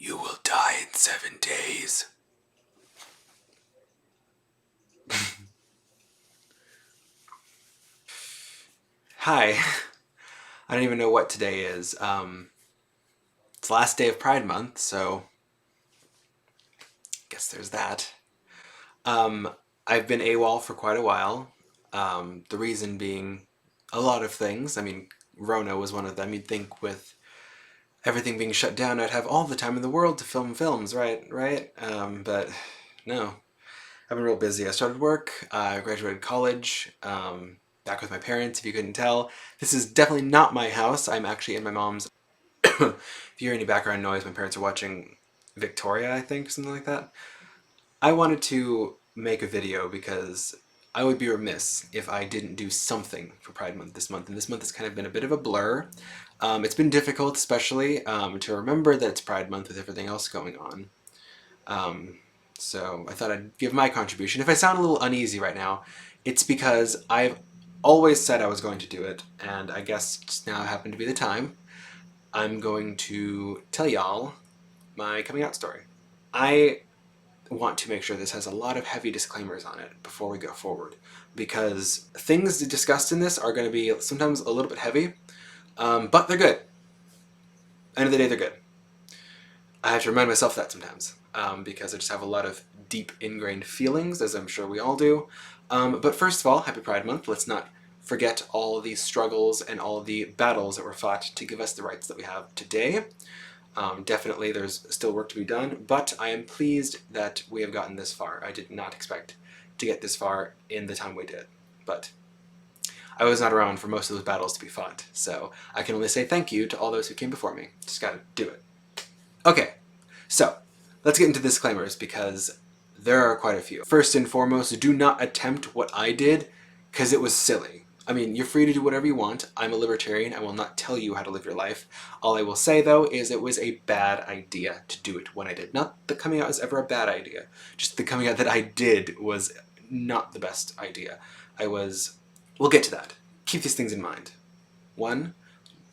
You will die in 7 days. Hi. I don't even know what today is. It's the last day of Pride Month, so guess there's that. Um, I've been AWOL for quite a while. The reason being a lot of things. I mean, Rona was one of them. You'd think with everything being shut down, I'd have all the time in the world to film films, right? Right? But no. I've been real busy. I started work, I graduated college, back with my parents, if you couldn't tell. This is definitely not my house. I'm actually in my mom's. If you hear any background noise, my parents are watching Victoria, I think, something like that. I wanted to make a video because I would be remiss if I didn't do something for Pride Month this month, and this month has kind of been a bit of a blur. It's been difficult, especially to remember that it's Pride Month with everything else going on. So I thought I'd give my contribution. If I sound a little uneasy right now, it's because I've always said I was going to do it, and I guess just now happened to be the time. I'm going to tell y'all my coming out story. I want to make sure this has a lot of heavy disclaimers on it before we go forward, because things discussed in this are going to be sometimes a little bit heavy, but they're good. End of the day, they're good. I have to remind myself that sometimes, because I just have a lot of deep ingrained feelings, as I'm sure we all do. But first of all, Happy Pride Month. Let's not forget all of these struggles and all of the battles that were fought to give us the rights that we have today. Definitely there's still work to be done, but I am pleased that we have gotten this far. I did not expect to get this far in the time we did, but I was not around for most of those battles to be fought, so I can only say thank you to all those who came before me. Just gotta do it. Okay, so let's get into disclaimers because there are quite a few. First and foremost, do not attempt what I did because it was silly. I mean, you're free to do whatever you want. I'm a libertarian. I will not tell you how to live your life. All I will say, though, is it was a bad idea to do it when I did. Not that coming out is ever a bad idea. Just the coming out that I did was not the best idea. We'll get to that. Keep these things in mind. One,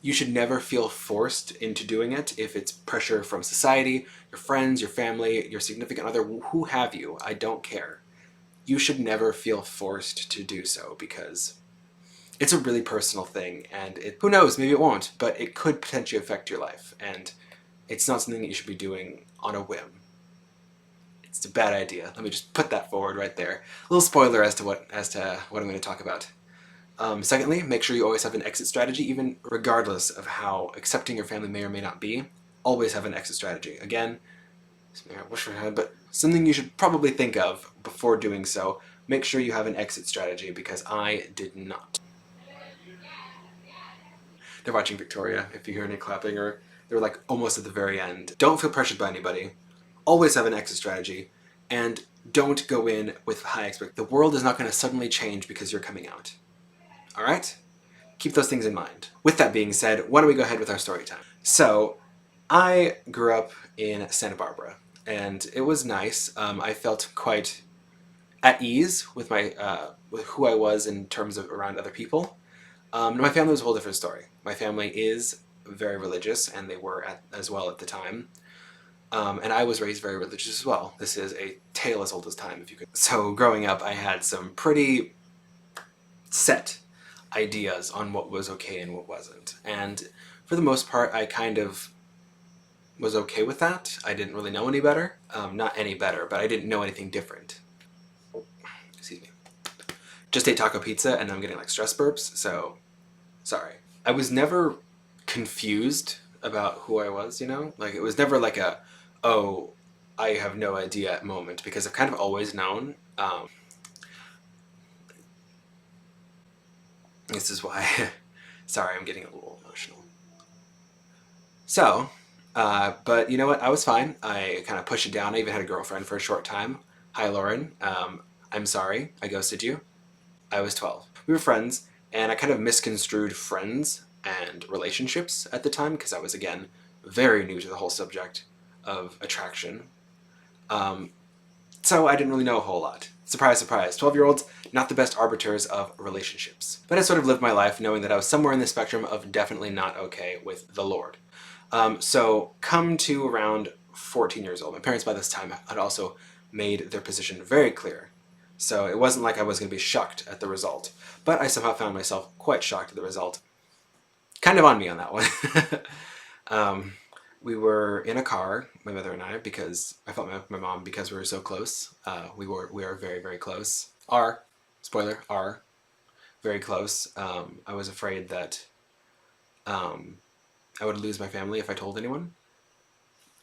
you should never feel forced into doing it if it's pressure from society, your friends, your family, your significant other, who have you. I don't care. You should never feel forced to do so because it's a really personal thing, and who knows, maybe it won't, but it could potentially affect your life, and it's not something that you should be doing on a whim. It's a bad idea. Let me just put that forward right there. A little spoiler as to what I'm going to talk about. Secondly, make sure you always have an exit strategy, even regardless of how accepting your family may or may not be. Always have an exit strategy. Again, something I wish I had, but something you should probably think of before doing so. Make sure you have an exit strategy, because I did not. They're watching Victoria, if you hear any clapping, or they're like almost at the very end. Don't feel pressured by anybody. Always have an exit strategy, and don't go in with high expectations. The world is not going to suddenly change because you're coming out. Alright? Keep those things in mind. With that being said, why don't we go ahead with our story time? So, I grew up in Santa Barbara, and it was nice. I felt quite at ease with with who I was in terms of around other people. My family was a whole different story. My family is very religious, and they were as well at the time. And I was raised very religious as well. This is a tale as old as time, if you could. So growing up, I had some pretty set ideas on what was okay and what wasn't. And for the most part, I kind of was okay with that. I didn't really know any better. Not any better, but I didn't know anything different. Excuse me. Just ate taco pizza and I'm getting like stress burps, so sorry. I was never confused about who I was, you know? Like, it was never like a, oh, I have no idea moment, because I've kind of always known. This is why, sorry, I'm getting a little emotional. So, but you know what? I was fine. I kind of pushed it down. I even had a girlfriend for a short time. Hi, Lauren. I'm sorry. I ghosted you. I was 12. We were friends, and I kind of misconstrued friends and relationships at the time because I was, again, very new to the whole subject of attraction. So I didn't really know a whole lot. Surprise, surprise. 12-year-olds, not the best arbiters of relationships. But I sort of lived my life knowing that I was somewhere in the spectrum of definitely not okay with the Lord. So come to around 14 years old. My parents by this time had also made their position very clear. So it wasn't like I was going to be shocked at the result. But I somehow found myself quite shocked at the result. Kind of on me on that one. We were in a car, my mother and I, because I felt my mom, because we were so close. We are very, very close. Are very close. I was afraid that I would lose my family if I told anyone.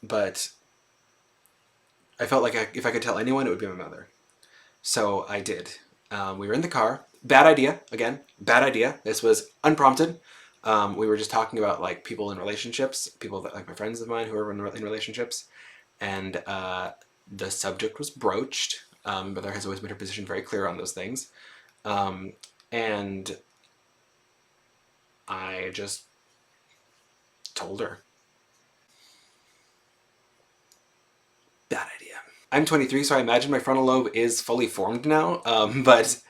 But I felt like if I could tell anyone, it would be my mother. So I did. We were in the car. Bad idea. Again, bad idea. This was unprompted. We were just talking about like people in relationships, people that like my friends of mine who are in relationships, and the subject was broached. But there has always been her position very clear on those things, and I just told her. Bad idea. I'm 23, so I imagine my frontal lobe is fully formed now. But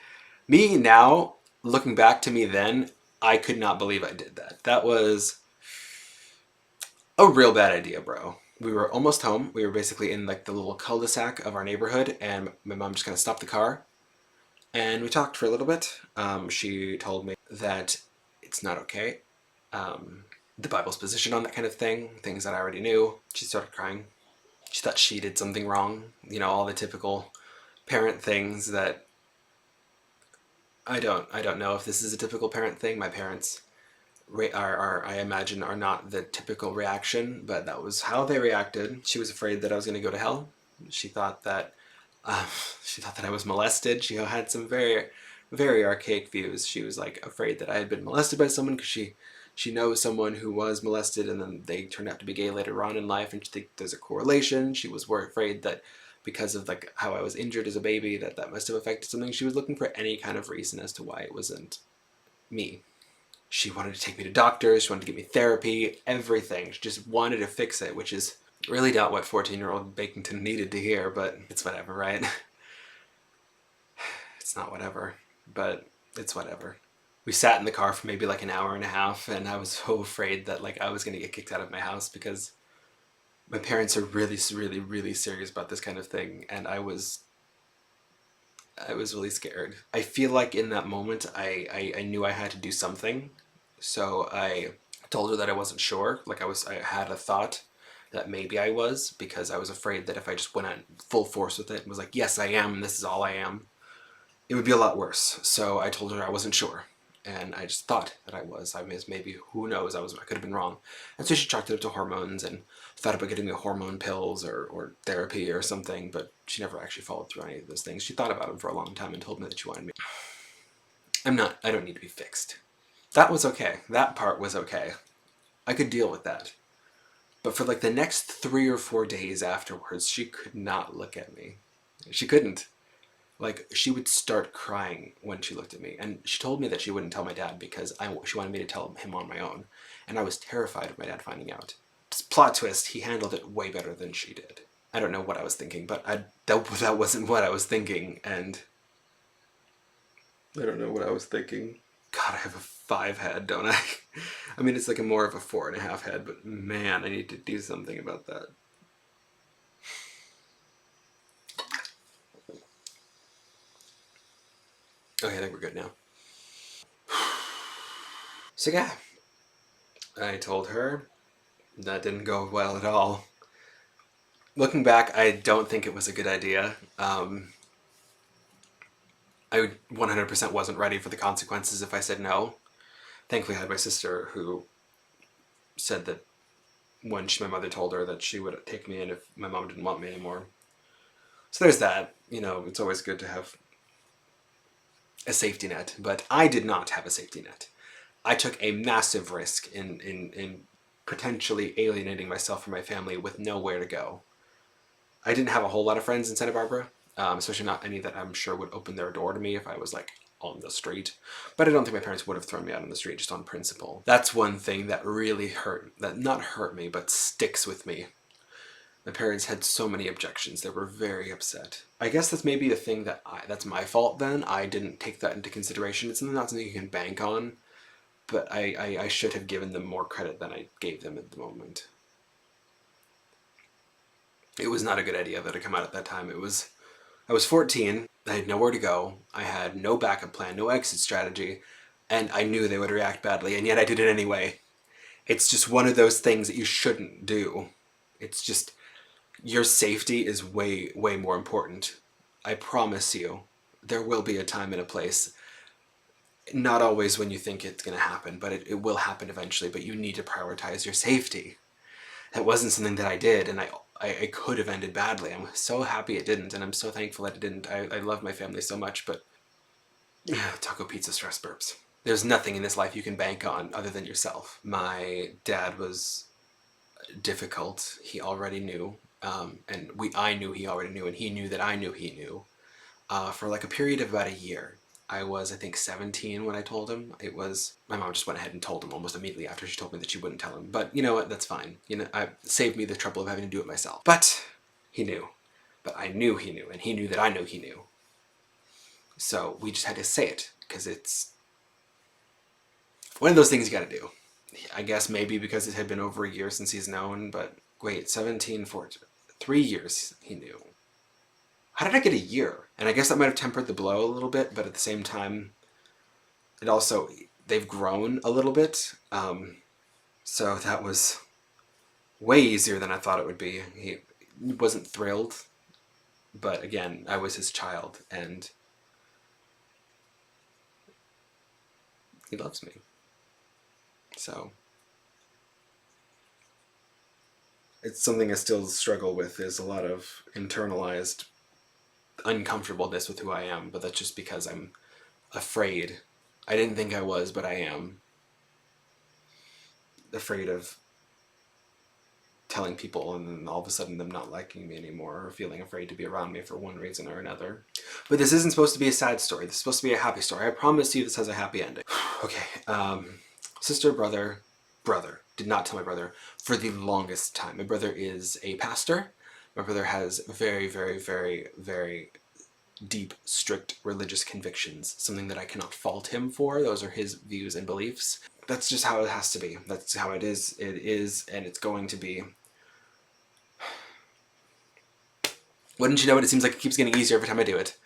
me now, looking back to me then, I could not believe I did that. That was a real bad idea, bro. We were almost home. We were basically in like the little cul-de-sac of our neighborhood, and my mom just kind of stopped the car, and we talked for a little bit. She told me that it's not okay. The Bible's position on that kind of thing, things that I already knew. She started crying. She thought she did something wrong. You know, all the typical parent things that I don't know if this is a typical parent thing. My parents are I imagine are not the typical reaction, but that was how they reacted. She was afraid that I was going to go to hell. She thought that um, she thought that I was molested. She had some very, very archaic views. She was like afraid that I had been molested by someone because she knows someone who was molested and then they turned out to be gay later on in life, and she thinks there's a correlation. She was afraid that because of like how I was injured as a baby that must have affected something. She was looking for any kind of reason as to why it wasn't me. She wanted to take me to doctors, she wanted to give me therapy, everything. She just wanted to fix it, which is really not what 14-year-old Bakington needed to hear, but it's whatever, right? It's not whatever, but it's whatever. We sat in the car for maybe like an hour and a half, and I was so afraid that like I was gonna get kicked out of my house because my parents are really, really, really serious about this kind of thing, and I was really scared. I feel like in that moment I knew I had to do something, so I told her that I wasn't sure. Like I had a thought that maybe I was, because I was afraid that if I just went on full force with it and was like, yes I am, this is all I am, it would be a lot worse. So I told her I wasn't sure, and I just thought that I was. I mean, maybe, who knows, I could have been wrong. And so she chalked it up to hormones and thought about getting me hormone pills or therapy or something, but she never actually followed through on any of those things. She thought about them for a long time and told me that she wanted me. I don't need to be fixed. That was okay. That part was okay. I could deal with that. But for like the next 3 or 4 days afterwards, she could not look at me. She couldn't. Like, she would start crying when she looked at me. And she told me that she wouldn't tell my dad because she wanted me to tell him on my own. And I was terrified of my dad finding out. Plot twist, he handled it way better than she did. I don't know what I was thinking, but that wasn't what I was thinking, and I don't know what I was thinking. God, I have a 5 head, don't I? I mean, it's like more of a 4.5 head, but man, I need to do something about that. Okay, I think we're good now. So yeah, I told her. That didn't go well at all. Looking back, I don't think it was a good idea. I 100% wasn't ready for the consequences if I said no. Thankfully, I had my sister who said that when my mother told her that she would take me in if my mom didn't want me anymore. So there's that. You know, it's always good to have a safety net, but I did not have a safety net. I took a massive risk in potentially alienating myself from my family with nowhere to go. I didn't have a whole lot of friends in Santa Barbara, especially not any that I'm sure would open their door to me if I was like on the street. But I don't think my parents would have thrown me out on the street just on principle. That's one thing that really not hurt me, but sticks with me. My parents had so many objections. They were very upset. I guess that's maybe the thing that's my fault then. I didn't take that into consideration. It's not something you can bank on, but I should have given them more credit than I gave them at the moment. It was not a good idea that had come out at that time. I was 14, I had nowhere to go, I had no backup plan, no exit strategy, and I knew they would react badly, and yet I did it anyway. It's just one of those things that you shouldn't do. It's just, your safety is way, way more important. I promise you, there will be a time and a place. Not always when you think it's going to happen, but it will happen eventually, but you need to prioritize your safety. That wasn't something that I did, and I could have ended badly. I'm so happy it didn't, and I'm so thankful that it didn't. I love my family so much, but taco pizza stress burps. There's nothing in this life you can bank on other than yourself. My dad was difficult. He already knew, and I knew he already knew, and he knew that I knew he knew. For like a period of about a year. I was, I think, 17 when I told him. My mom just went ahead and told him almost immediately after she told me that she wouldn't tell him. But you know what, that's fine. I saved me the trouble of having to do it myself. But he knew. But I knew he knew, and he knew that I knew he knew. So we just had to say it, because it's one of those things you gotta do. I guess maybe because it had been over a year since he's known, but wait, 17 for 3 years he knew. How did I get a year? And I guess that might have tempered the blow a little bit, but at the same time, they've grown a little bit. So that was way easier than I thought it would be. He wasn't thrilled, but again, I was his child, and he loves me. So it's something I still struggle with, is a lot of internalized uncomfortableness with who I am, but that's just because I'm afraid. I didn't think I was, but I am afraid of telling people and then all of a sudden them not liking me anymore, or feeling afraid to be around me for one reason or another. But this isn't supposed to be a sad story. This is supposed to be a happy story. I promise you this has a happy ending. Okay, sister, brother, did not tell my brother for the longest time. My brother is a pastor. My brother has very, very, very, very deep, strict religious convictions, something that I cannot fault him for. Those are his views and beliefs. That's just how it has to be. That's how it is. It is, and it's going to be. Wouldn't you know it? It seems like it keeps getting easier every time I do it.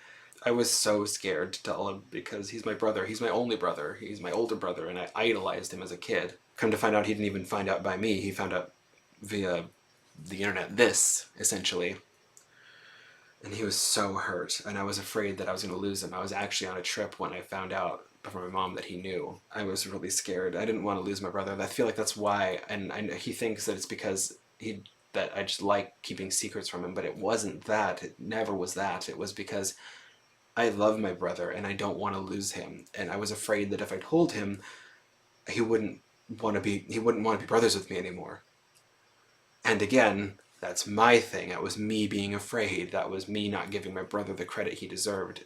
I was so scared to tell him because he's my brother. He's my only brother. He's my older brother, and I idolized him as a kid. Come to find out, he didn't even find out by me. He found out via the internet, essentially. And he was so hurt, and I was afraid that I was going to lose him. I was actually on a trip when I found out from my mom that he knew. I was really scared. I didn't want to lose my brother. I feel like that's why, and he thinks that it's because that I just like keeping secrets from him, but it wasn't that. It never was that. It was because I love my brother, and I don't want to lose him. And I was afraid that if I told him, he wouldn't want to be brothers with me anymore. And again, that's my thing. That was me being afraid. That was me not giving my brother the credit he deserved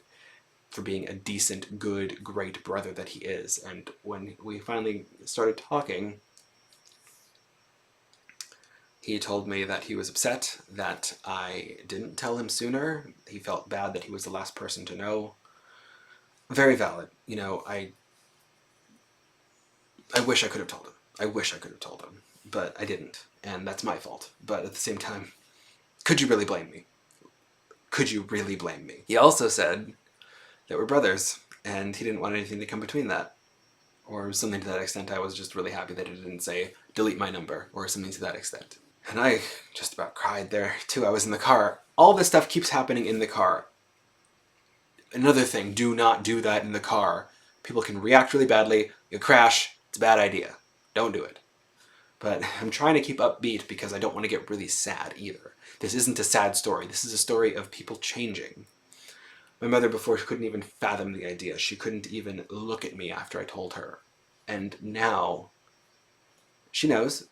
for being a decent, good, great brother that he is. And when we finally started talking, he told me that he was upset that I didn't tell him sooner. He felt bad that he was the last person to know. Very valid. I wish I could have told him. But I didn't. And that's my fault. But at the same time, could you really blame me? He also said that we're brothers, and he didn't want anything to come between that. Or something to that extent. I was just really happy that it didn't say, delete my number, or something to that extent. And I just about cried there, too. I was in the car. All this stuff keeps happening in the car. Another thing, do not do that in the car. People can react really badly. You'll crash. It's a bad idea. Don't do it. But I'm trying to keep upbeat because I don't want to get really sad either. This isn't a sad story. This is a story of people changing. My mother before couldn't even fathom the idea. She couldn't even look at me after I told her. And now she knows.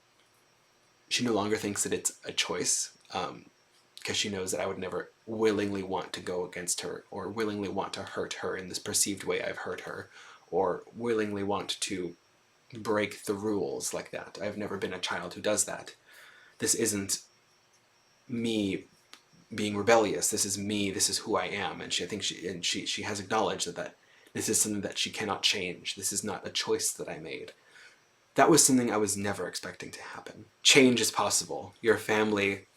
She no longer thinks that it's a choice, because she knows that I would never willingly want to go against her or willingly want to hurt her in this perceived way I've hurt her, or willingly want to break the rules like that. I've never been a child who does that. This isn't me being rebellious. This is me. This is who I am. And she has acknowledged that this is something that she cannot change. This is not a choice that I made. That was something I was never expecting to happen. Change is possible. Your family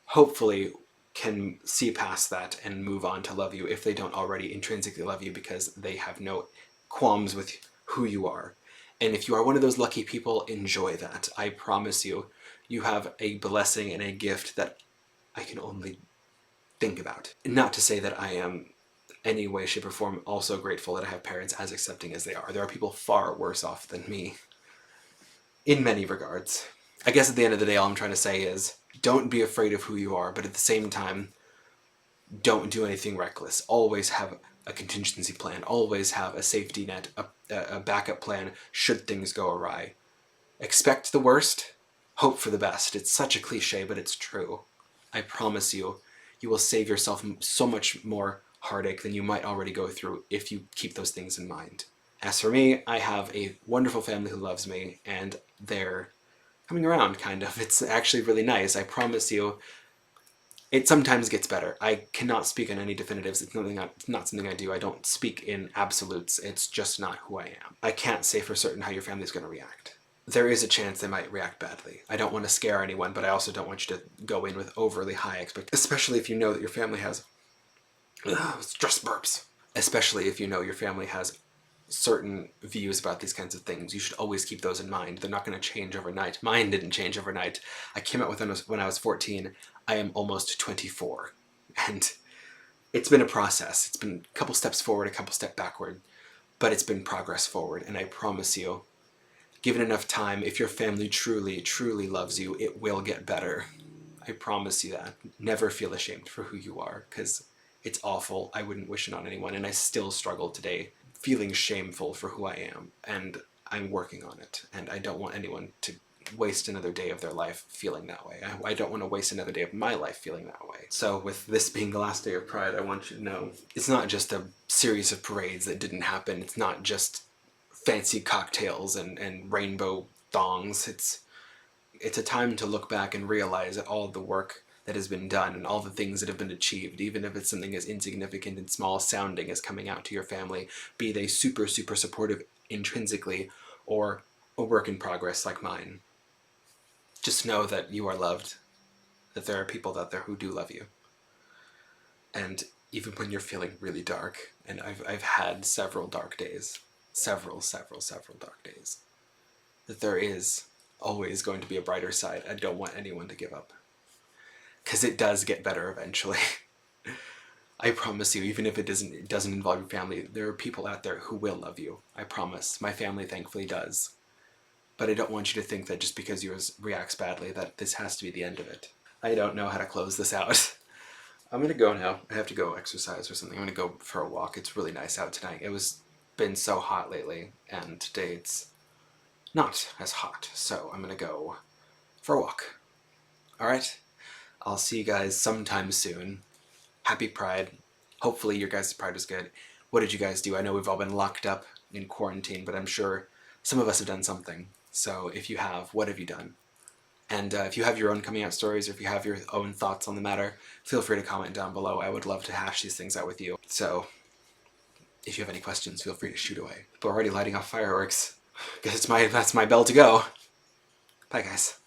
hopefully can see past that and move on to love you if they don't already intrinsically love you because they have no qualms with who you are. And if you are one of those lucky people, enjoy that. I promise you, you have a blessing and a gift that I can only think about. Not to say that I am any way, shape, or form also grateful that I have parents as accepting as they are. There are people far worse off than me in many regards. I guess at the end of the day, all I'm trying to say is don't be afraid of who you are, but at the same time, don't do anything reckless. Always have a contingency plan. Always have a safety net, a backup plan should things go awry. Expect the worst, hope for the best. It's such a cliche, but it's true. I promise you, you will save yourself so much more heartache than you might already go through if you keep those things in mind. As for me, I have a wonderful family who loves me, and they're coming around, kind of. It's actually really nice. I promise you, it sometimes gets better. I cannot speak on any definitives. It's not something I do. I don't speak in absolutes. It's just not who I am. I can't say for certain how your family's going to react. There is a chance they might react badly. I don't want to scare anyone, but I also don't want you to go in with overly high expectations, especially if you know that your family has stress burps. Especially if you know your family has certain views about these kinds of things. You should always keep those in mind. They're not going to change overnight. Mine didn't change overnight. I came out with them when I was 14. I am almost 24. And it's been a process. It's been a couple steps forward, a couple steps backward, but it's been progress forward. And I promise you, given enough time, if your family truly, truly loves you, it will get better. I promise you that. Never feel ashamed for who you are, because it's awful. I wouldn't wish it on anyone, and I still struggle today feeling shameful for who I am, and I'm working on it, and I don't want anyone to waste another day of their life feeling that way. I don't want to waste another day of my life feeling that way. So with this being the last day of Pride, I want you to know it's not just a series of parades that didn't happen. It's not just fancy cocktails and rainbow thongs. It's a time to look back and realize that all of the work that has been done and all the things that have been achieved, even if it's something as insignificant and small sounding as coming out to your family, be they super, super supportive intrinsically or a work in progress like mine. Just know that you are loved, that there are people out there who do love you. And even when you're feeling really dark, and I've had several dark days, several dark days, that there is always going to be a brighter side. I don't want anyone to give up. Because it does get better eventually. I promise you, even if it doesn't involve your family, there are people out there who will love you. I promise. My family thankfully does. But I don't want you to think that just because yours reacts badly that this has to be the end of it. I don't know how to close this out. I'm gonna go now. I have to go exercise or something. I'm gonna go for a walk. It's really nice out tonight. It was been so hot lately, and today it's not as hot. So I'm gonna go for a walk. Alright? I'll see you guys sometime soon. Happy Pride. Hopefully your guys' Pride was good. What did you guys do? I know we've all been locked up in quarantine, but I'm sure some of us have done something. So if you have, what have you done? And if you have your own coming out stories, or if you have your own thoughts on the matter, feel free to comment down below. I would love to hash these things out with you. So if you have any questions, feel free to shoot away. But we're already lighting off fireworks. Guess that's my bell to go. Bye guys.